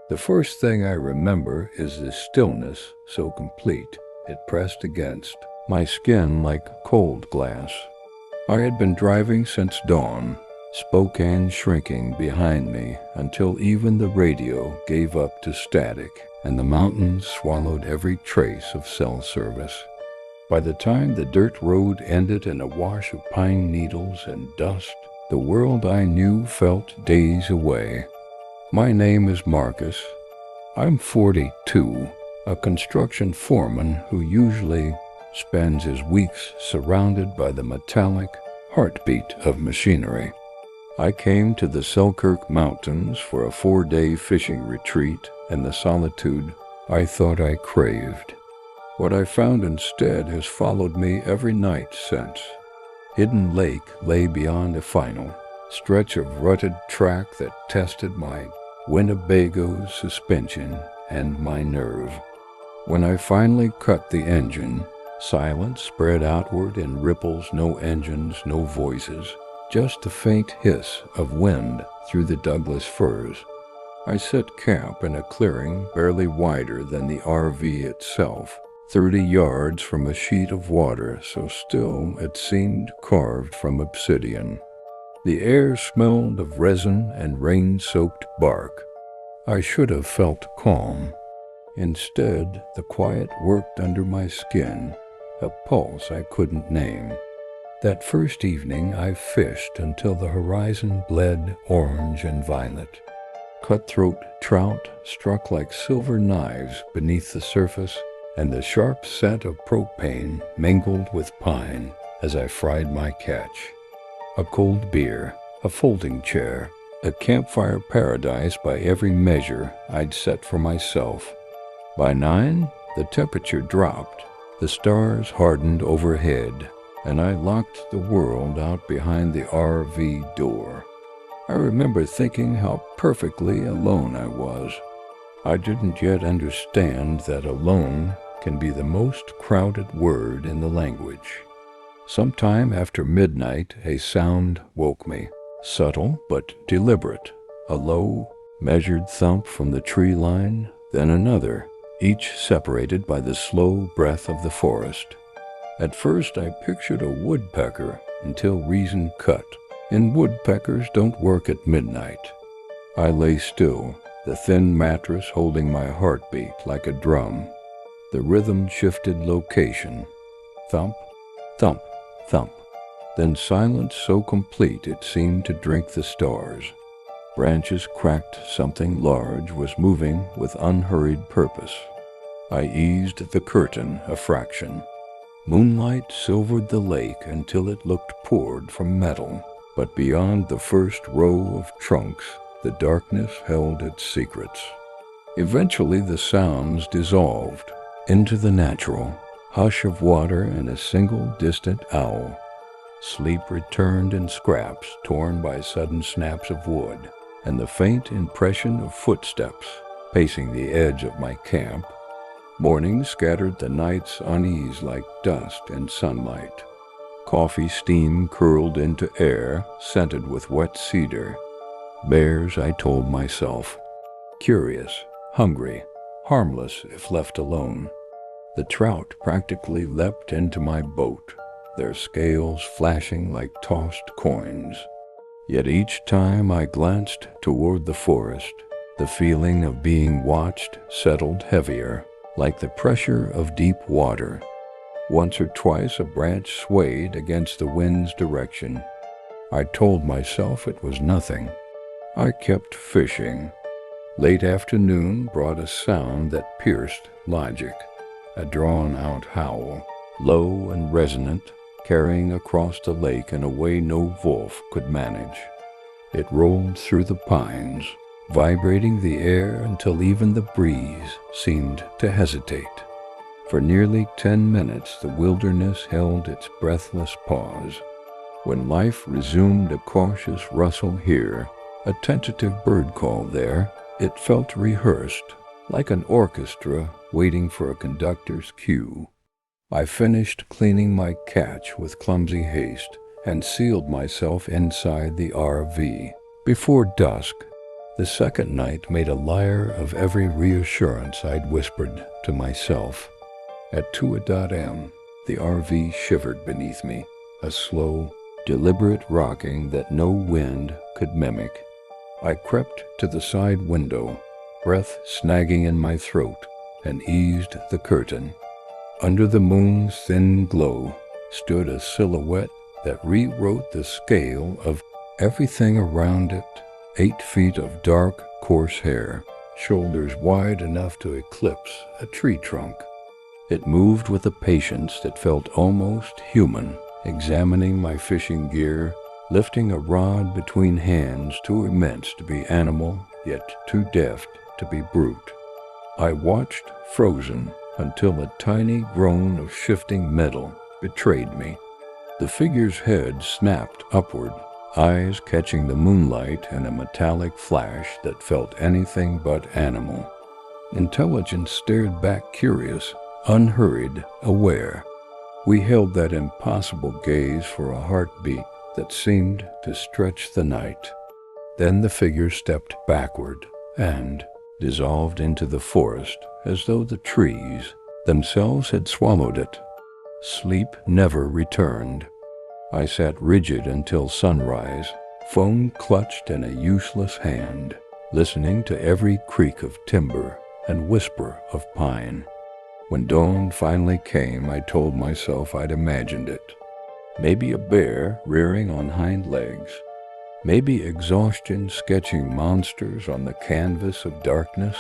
The first thing I remember is the stillness so complete it pressed against my skin like cold glass. I had been driving since dawn, Spokane shrinking behind me until even the radio gave up to static and the mountains swallowed every trace of cell service. By the time the dirt road ended in a wash of pine needles and dust, the world I knew felt days away. My name is Marcus. I'm 42, a construction foreman who usually spends his weeks surrounded by the metallic heartbeat of machinery. I came to the Selkirk Mountains for a 4-day fishing retreat and the solitude I thought I craved. What I found instead has followed me every night since. Hidden Lake lay beyond a final stretch of rutted track that tested my Winnebago suspension and my nerve. When I finally cut the engine, silence spread outward in ripples, no engines, no voices, just a faint hiss of wind through the Douglas firs. I set camp in a clearing barely wider than the RV itself, 30 yards from a sheet of water so still it seemed carved from obsidian. The air smelled of resin and rain-soaked bark. I should have felt calm. Instead, the quiet worked under my skin, a pulse I couldn't name. That first evening I fished until the horizon bled orange and violet. Cutthroat trout struck like silver knives beneath the surface, and the sharp scent of propane mingled with pine as I fried my catch. A cold beer, a folding chair, a campfire paradise by every measure I'd set for myself. By 9, the temperature dropped, the stars hardened overhead, and I locked the world out behind the RV door. I remember thinking how perfectly alone I was. I didn't yet understand that alone can be the most crowded word in the language. Sometime after midnight, a sound woke me, subtle but deliberate. A low, measured thump from the tree line, then another, each separated by the slow breath of the forest. At first I pictured a woodpecker until reason cut, and woodpeckers don't work at midnight. I lay still, the thin mattress holding my heartbeat like a drum. The rhythm shifted location. Thump, thump, thump. Then silence so complete it seemed to drink the stars. Branches cracked, something large was moving with unhurried purpose. I eased the curtain a fraction. Moonlight silvered the lake until it looked poured from metal, but beyond the first row of trunks, the darkness held its secrets. Eventually the sounds dissolved into the natural hush of water and a single distant owl. Sleep returned in scraps torn by sudden snaps of wood, and the faint impression of footsteps pacing the edge of my camp. Morning scattered the night's unease like dust and sunlight. Coffee steam curled into air, scented with wet cedar. Bears, I told myself. Curious, hungry, harmless if left alone. The trout practically leapt into my boat, their scales flashing like tossed coins. Yet each time I glanced toward the forest, the feeling of being watched settled heavier, like the pressure of deep water. Once or twice a branch swayed against the wind's direction. I told myself it was nothing. I kept fishing. Late afternoon brought a sound that pierced logic, a drawn-out howl, low and resonant, carrying across the lake in a way no wolf could manage. It rolled through the pines, vibrating the air until even the breeze seemed to hesitate. For nearly 10 minutes the wilderness held its breathless pause. When life resumed a cautious rustle here, a tentative bird call there, it felt rehearsed, like an orchestra waiting for a conductor's cue. I finished cleaning my catch with clumsy haste and sealed myself inside the RV. Before dusk, The second night made a liar of every reassurance I'd whispered to myself. At 2 a.m., the RV shivered beneath me, a slow, deliberate rocking that no wind could mimic. I crept to the side window, breath snagging in my throat, and eased the curtain. Under the moon's thin glow stood a silhouette that rewrote the scale of everything around it. 8 feet of dark, coarse hair, shoulders wide enough to eclipse a tree trunk. It moved with a patience that felt almost human, examining my fishing gear, lifting a rod between hands too immense to be animal, yet too deft to be brute. I watched, frozen, until a tiny groan of shifting metal betrayed me. The figure's head snapped upward, eyes catching the moonlight in a metallic flash that felt anything but animal. Intelligence stared back curious, unhurried, aware. We held that impossible gaze for a heartbeat that seemed to stretch the night. Then the figure stepped backward and dissolved into the forest as though the trees themselves had swallowed it. Sleep never returned. I sat rigid until sunrise, phone clutched in a useless hand, listening to every creak of timber and whisper of pine. When dawn finally came, I told myself I'd imagined it. Maybe a bear rearing on hind legs. Maybe exhaustion sketching monsters on the canvas of darkness.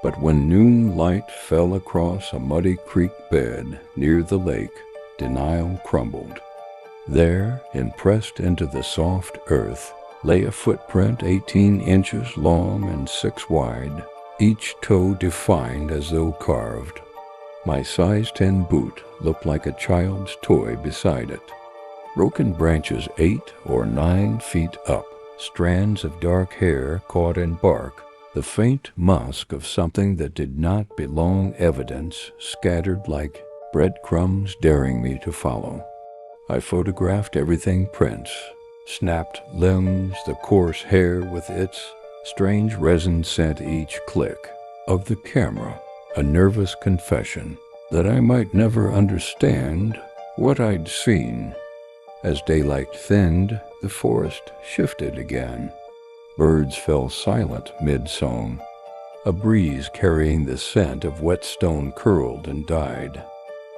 But when noon light fell across a muddy creek bed near the lake, denial crumbled. There, impressed into the soft earth, lay a footprint 18 inches long and 6 wide, each toe defined as though carved. My size 10 boot looked like a child's toy beside it. Broken branches 8 or 9 feet up, strands of dark hair caught in bark, the faint musk of something that did not belong, evidence scattered like breadcrumbs daring me to follow. I photographed everything prints, snapped limbs, the coarse hair with its strange resin scent each click of the camera, a nervous confession that I might never understand what I'd seen. As daylight thinned, the forest shifted again. Birds fell silent mid-song. A breeze carrying the scent of whetstone curled and died.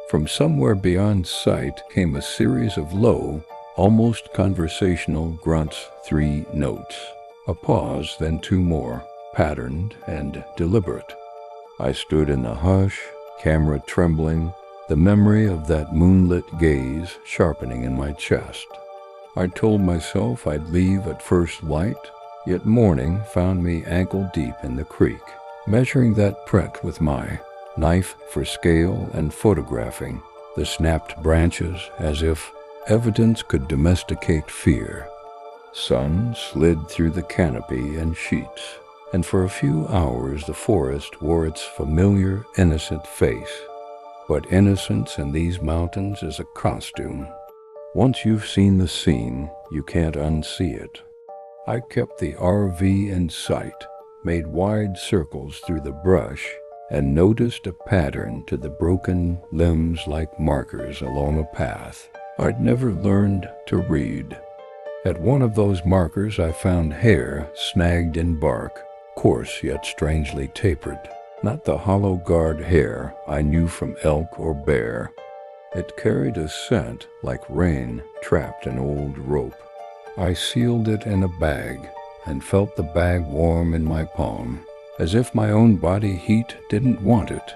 From somewhere beyond sight came a series of low, almost conversational grunts, 3 notes. A pause, then 2 more, patterned and deliberate. I stood in the hush, camera trembling, the memory of that moonlit gaze sharpening in my chest. I told myself I'd leave at first light, yet morning found me ankle-deep in the creek, measuring that print with my knife for scale and photographing the snapped branches as if evidence could domesticate fear. Sun slid through the canopy in sheets, and for a few hours the forest wore its familiar, innocent face. But innocence in these mountains is a costume. Once you've seen the scene, you can't unsee it. I kept the RV in sight, made wide circles through the brush, and noticed a pattern to the broken limbs like markers along a path I'd never learned to read. At one of those markers I found hair snagged in bark, coarse yet strangely tapered, not the hollow guard hair I knew from elk or bear. It carried a scent like rain trapped in old rope. I sealed it in a bag and felt the bag warm in my palm, as if my own body heat didn't want it.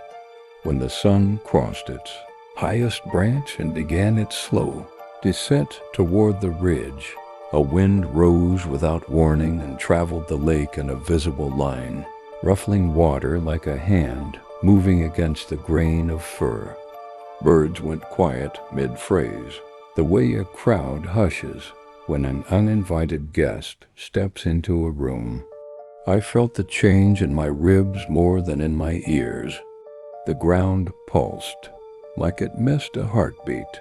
When the sun crossed its highest branch and began its slow descent toward the ridge, a wind rose without warning and traveled the lake in a visible line, ruffling water like a hand moving against the grain of fur. Birds went quiet mid-phrase, the way a crowd hushes when an uninvited guest steps into a room. I felt the change in my ribs more than in my ears. The ground pulsed, like it missed a heartbeat.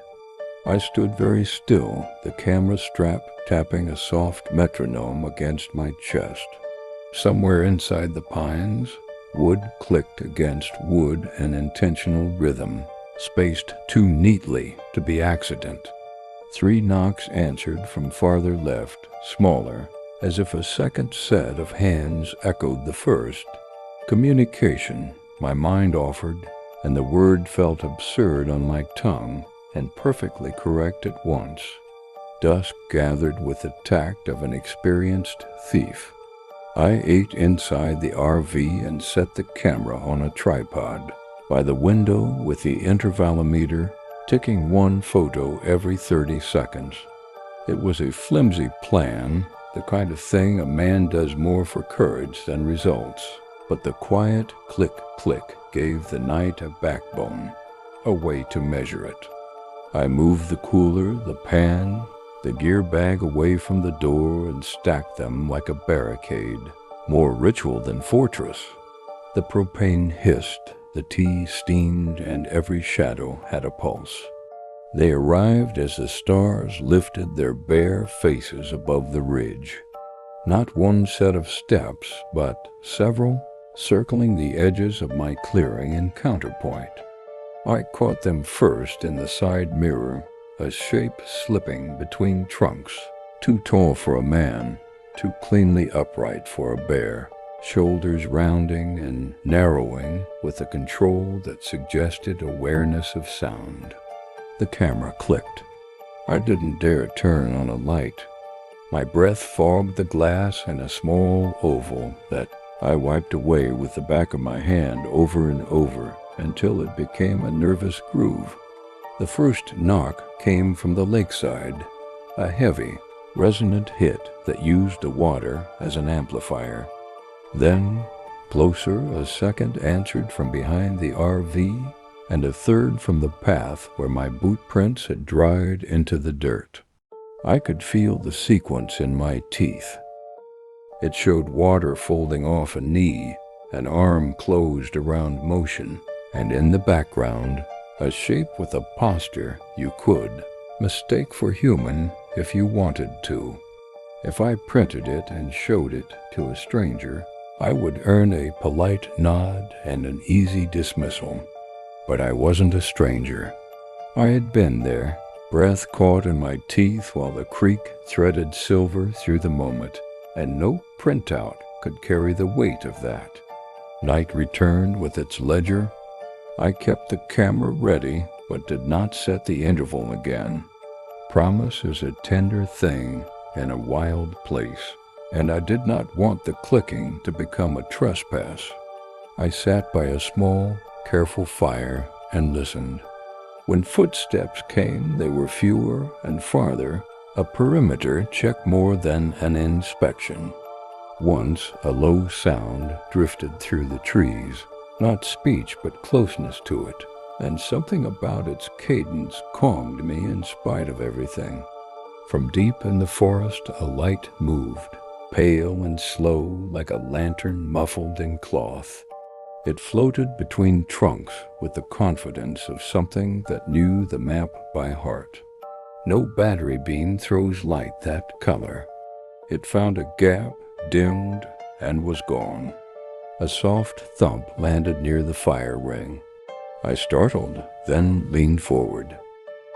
I stood very still, the camera strap tapping a soft metronome against my chest. Somewhere inside the pines, wood clicked against wood in intentional rhythm, spaced too neatly to be accident. 3 knocks answered from farther left, smaller, as if a second set of hands echoed the first. Communication, my mind offered, and the word felt absurd on my tongue and perfectly correct at once. Dusk gathered with the tact of an experienced thief. I ate inside the RV and set the camera on a tripod by the window with the intervalometer ticking 1 photo every 30 seconds. It was a flimsy plan, the kind of thing a man does more for courage than results, but the quiet click-click gave the night a backbone, a way to measure it. I moved the cooler, the pan, the gear bag away from the door and stacked them like a barricade, more ritual than fortress. The propane hissed, the tea steamed, and every shadow had a pulse. They arrived as the stars lifted their bare faces above the ridge. Not one set of steps, but several, circling the edges of my clearing in counterpoint. I caught them first in the side mirror, a shape slipping between trunks, too tall for a man, too cleanly upright for a bear, shoulders rounding and narrowing with a control that suggested awareness of sound. The camera clicked. I didn't dare turn on a light. My breath fogged the glass in a small oval that I wiped away with the back of my hand over and over until it became a nervous groove. The first knock came from the lakeside, a heavy, resonant hit that used the water as an amplifier. Then, closer, a second answered from behind the RV, and a third from the path where my boot prints had dried into the dirt. I could feel the sequence in my teeth. It showed water folding off a knee, an arm closed around motion, and in the background, a shape with a posture you could mistake for human if you wanted to. If I printed it and showed it to a stranger, I would earn a polite nod and an easy dismissal. But I wasn't a stranger. I had been there, breath caught in my teeth while the creek threaded silver through the moment, and no printout could carry the weight of that. Night returned with its ledger. I kept the camera ready, but did not set the interval again. Promise is a tender thing in a wild place, and I did not want the clicking to become a trespass. I sat by a small, careful fire and listened. When footsteps came, they were fewer and farther, a perimeter check more than an inspection. Once a low sound drifted through the trees, not speech but closeness to it, and something about its cadence calmed me in spite of everything. From deep in the forest a light moved, pale and slow like a lantern muffled in cloth. It floated between trunks with the confidence of something that knew the map by heart. No battery beam throws light that color. It found a gap, dimmed, and was gone. A soft thump landed near the fire ring. I startled, then leaned forward.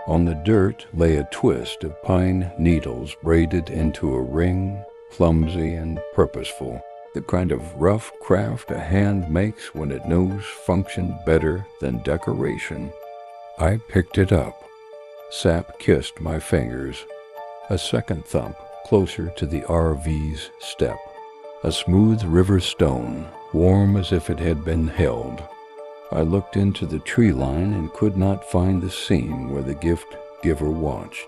On the dirt lay a twist of pine needles braided into a ring, clumsy and purposeful. The kind of rough craft a hand makes when it knows function better than decoration. I picked it up. Sap kissed my fingers. A second thump, closer to the RV's step. A smooth river stone, warm as if it had been held. I looked into the tree line and could not find the seam where the gift giver watched.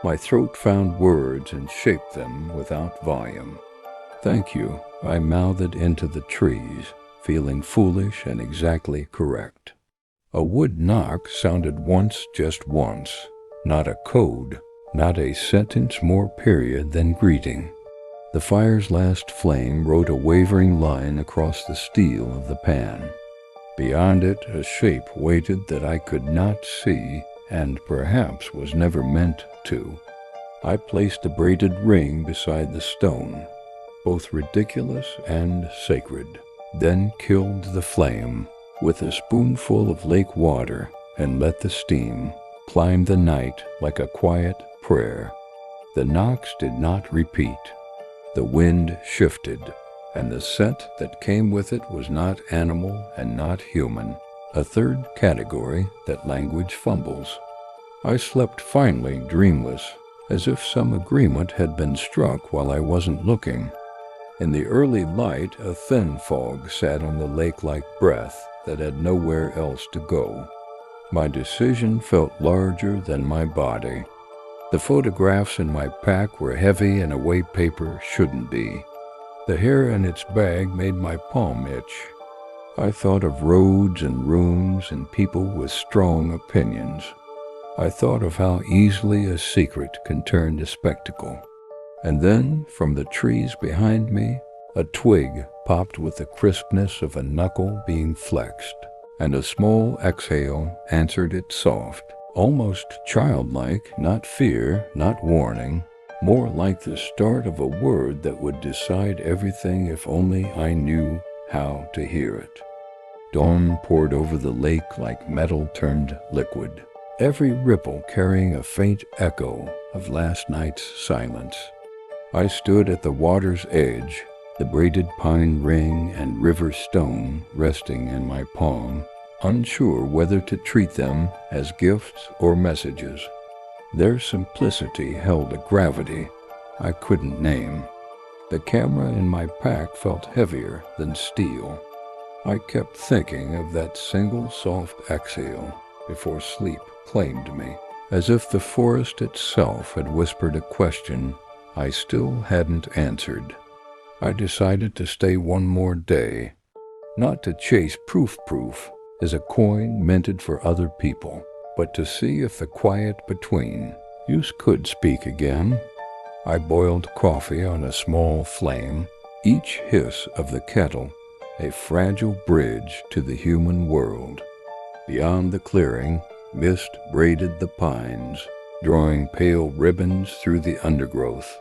My throat found words and shaped them without volume. Thank you, I mouthed into the trees, feeling foolish and exactly correct. A wood knock sounded once, just once, not a code, not a sentence more period than greeting. The fire's last flame rode a wavering line across the steel of the pan. Beyond it, a shape waited that I could not see and perhaps was never meant to. I placed the braided ring beside the stone. both ridiculous and sacred, then killed the flame with a spoonful of lake water and let the steam climb the night like a quiet prayer. The knocks did not repeat. The wind shifted, and the scent that came with it was not animal and not human, a third category that language fumbles. I slept finally dreamless, as if some agreement had been struck while I wasn't looking. In the early light, a thin fog sat on the lake like breath that had nowhere else to go. My decision felt larger than my body. The photographs in my pack were heavy in a way paper shouldn't be. The hair in its bag made my palm itch. I thought of roads and rooms and people with strong opinions. I thought of how easily a secret can turn to spectacle. And then, from the trees behind me, a twig popped with the crispness of a knuckle being flexed, and a small exhale answered it soft, almost childlike, not fear, not warning, more like the start of a word that would decide everything if only I knew how to hear it. Dawn poured over the lake like metal turned liquid, every ripple carrying a faint echo of last night's silence. I stood at the water's edge, the braided pine ring and river stone resting in my palm, unsure whether to treat them as gifts or messages. Their simplicity held a gravity I couldn't name. The camera in my pack felt heavier than steel. I kept thinking of that single soft exhale before sleep claimed me, as if the forest itself had whispered a question I still hadn't answered. I decided to stay one more day, not to chase proof as a coin minted for other people, but to see if the quiet between use could speak again. I boiled coffee on a small flame, each hiss of the kettle a fragile bridge to the human world. Beyond the clearing, mist braided the pines, drawing pale ribbons through the undergrowth.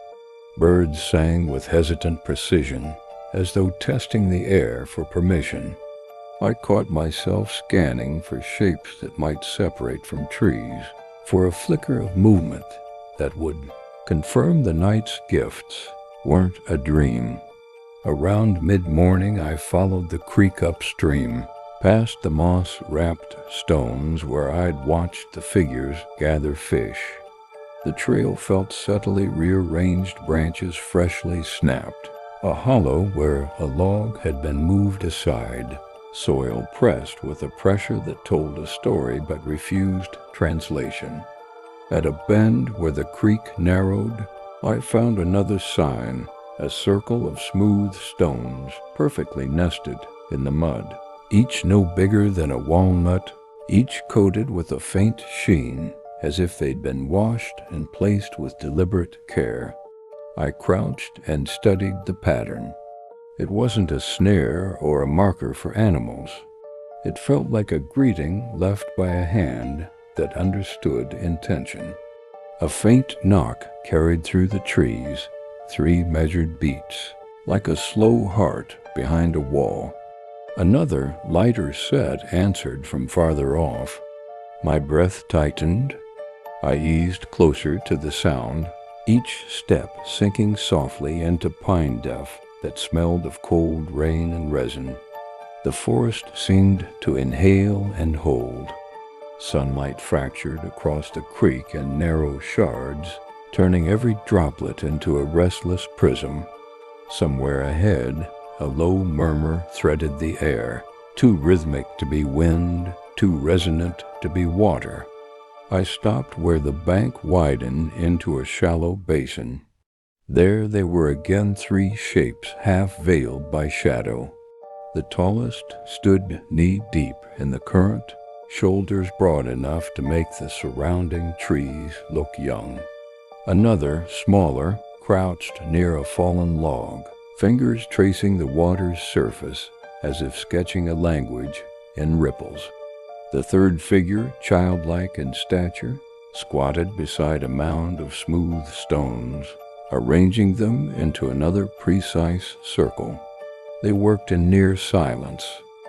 Birds sang with hesitant precision, as though testing the air for permission. I caught myself scanning for shapes that might separate from trees, for a flicker of movement that would confirm the night's gifts weren't a dream. Around mid-morning, I followed the creek upstream, past the moss-wrapped stones where I'd watched the figures gather fish. The trail felt subtly rearranged branches freshly snapped, a hollow where a log had been moved aside, soil pressed with a pressure that told a story but refused translation. At a bend where the creek narrowed, I found another sign, a circle of smooth stones perfectly nested in the mud, each no bigger than a walnut, each coated with a faint sheen, as if they'd been washed and placed with deliberate care. I crouched and studied the pattern. It wasn't a snare or a marker for animals. It felt like a greeting left by a hand that understood intention. A faint knock carried through the trees, 3 measured beats, like a slow heart behind a wall. Another, lighter set answered from farther off. My breath tightened. I eased closer to the sound, each step sinking softly into pine duff that smelled of cold rain and resin. The forest seemed to inhale and hold. Sunlight fractured across the creek in narrow shards, turning every droplet into a restless prism. Somewhere ahead, a low murmur threaded the air, too rhythmic to be wind, too resonant to be water. I stopped where the bank widened into a shallow basin. There they were again, 3 shapes half veiled by shadow. The tallest stood knee-deep in the current, shoulders broad enough to make the surrounding trees look young. Another, smaller, crouched near a fallen log, fingers tracing the water's surface as if sketching a language in ripples. The third figure, childlike in stature, squatted beside a mound of smooth stones, arranging them into another precise circle. They worked in near silence,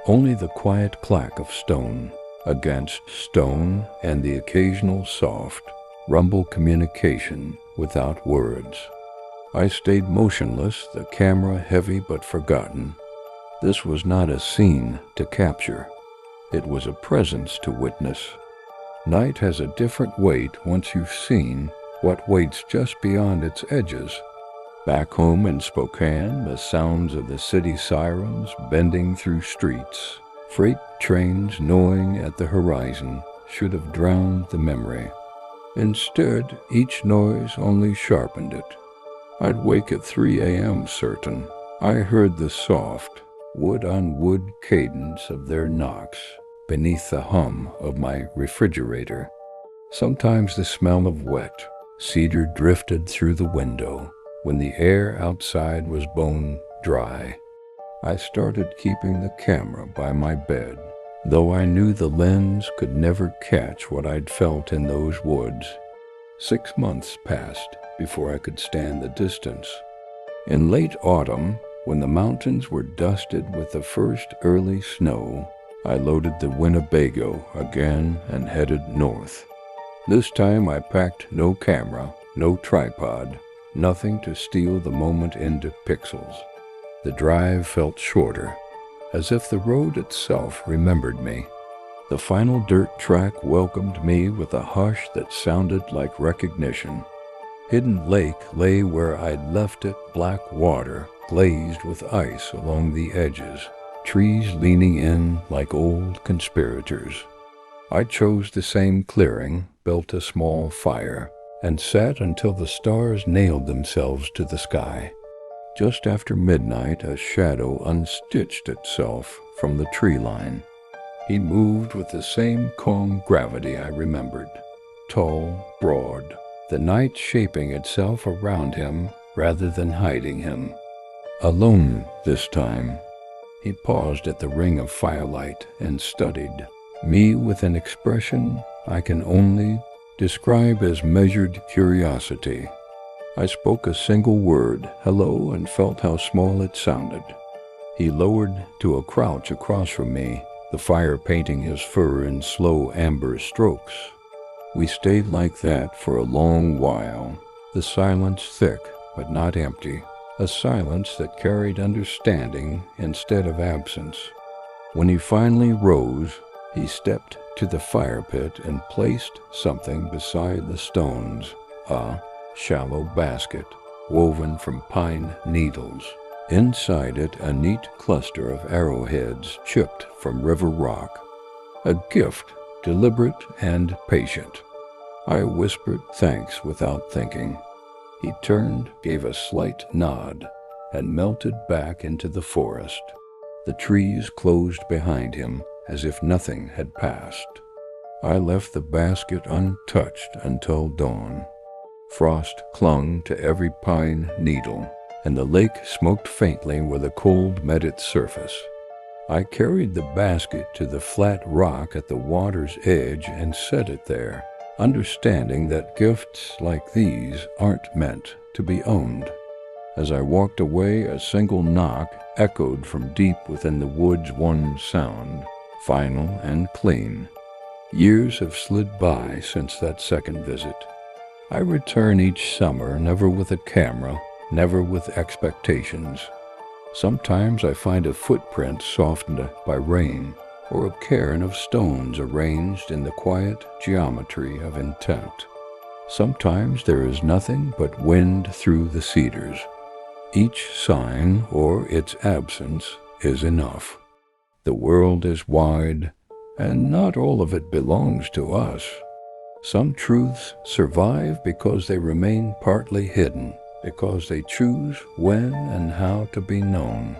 only the quiet clack of stone against stone and the occasional soft, rumble communication without words. I stayed motionless, the camera heavy but forgotten. This was not a scene to capture. It was a presence to witness. Night has a different weight once you've seen what waits just beyond its edges. Back home in Spokane, the sounds of the city sirens bending through streets, freight trains gnawing at the horizon, should have drowned the memory. Instead, each noise only sharpened it. I'd wake at 3 a.m. certain. I heard the soft, wood-on-wood cadence of their knocks beneath the hum of my refrigerator. Sometimes the smell of wet cedar drifted through the window when the air outside was bone dry. I started keeping the camera by my bed, though I knew the lens could never catch what I'd felt in those woods. 6 months passed before I could stand the distance. In late autumn, when the mountains were dusted with the first early snow, I loaded the Winnebago again and headed north. This time I packed no camera, no tripod, nothing to steal the moment into pixels. The drive felt shorter, as if the road itself remembered me. The final dirt track welcomed me with a hush that sounded like recognition. Hidden Lake lay where I'd left it, black water, glazed with ice along the edges, trees leaning in like old conspirators. I chose the same clearing, built a small fire, and sat until the stars nailed themselves to the sky. Just after midnight, a shadow unstitched itself from the tree line. He moved with the same calm gravity I remembered, tall, broad, the night shaping itself around him rather than hiding him. Alone this time. He paused at the ring of firelight and studied me with an expression I can only describe as measured curiosity. I spoke a single word, hello, and felt how small it sounded. He lowered to a crouch across from me, the fire painting his fur in slow amber strokes. We stayed like that for a long while, the silence thick but not empty, a silence that carried understanding instead of absence. When he finally rose, he stepped to the fire pit and placed something beside the stones, a shallow basket woven from pine needles. Inside it, a neat cluster of arrowheads chipped from river rock. A gift, deliberate and patient. I whispered thanks without thinking. He turned, gave a slight nod, and melted back into the forest. The trees closed behind him as if nothing had passed. I left the basket untouched until dawn. Frost clung to every pine needle, and the lake smoked faintly where the cold met its surface. I carried the basket to the flat rock at the water's edge and set it there, understanding that gifts like these aren't meant to be owned. As I walked away, a single knock echoed from deep within the woods, one sound, final and clean. Years have slid by since that second visit. I return each summer, never with a camera, never with expectations. Sometimes I find a footprint softened by rain, or a cairn of stones arranged in the quiet geometry of intent. Sometimes there is nothing but wind through the cedars. Each sign, or its absence, is enough. The world is wide, and not all of it belongs to us. Some truths survive because they remain partly hidden, because they choose when and how to be known.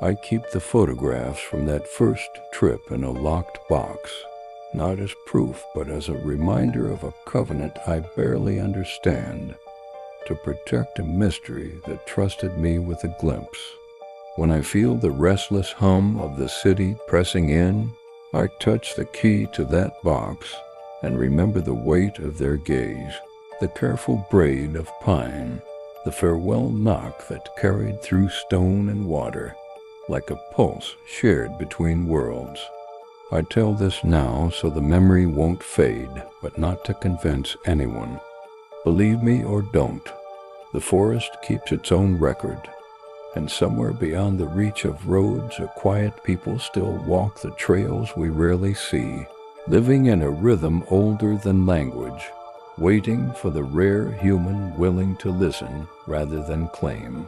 I keep the photographs from that first trip in a locked box, not as proof, but as a reminder of a covenant I barely understand, to protect a mystery that trusted me with a glimpse. When I feel the restless hum of the city pressing in, I touch the key to that box and remember the weight of their gaze, the careful braid of pine, the farewell knock that carried through stone and water, like a pulse shared between worlds. I tell this now so the memory won't fade, but not to convince anyone. Believe me or don't, the forest keeps its own record, and somewhere beyond the reach of roads, a quiet people still walk the trails we rarely see, living in a rhythm older than language, waiting for the rare human willing to listen rather than claim.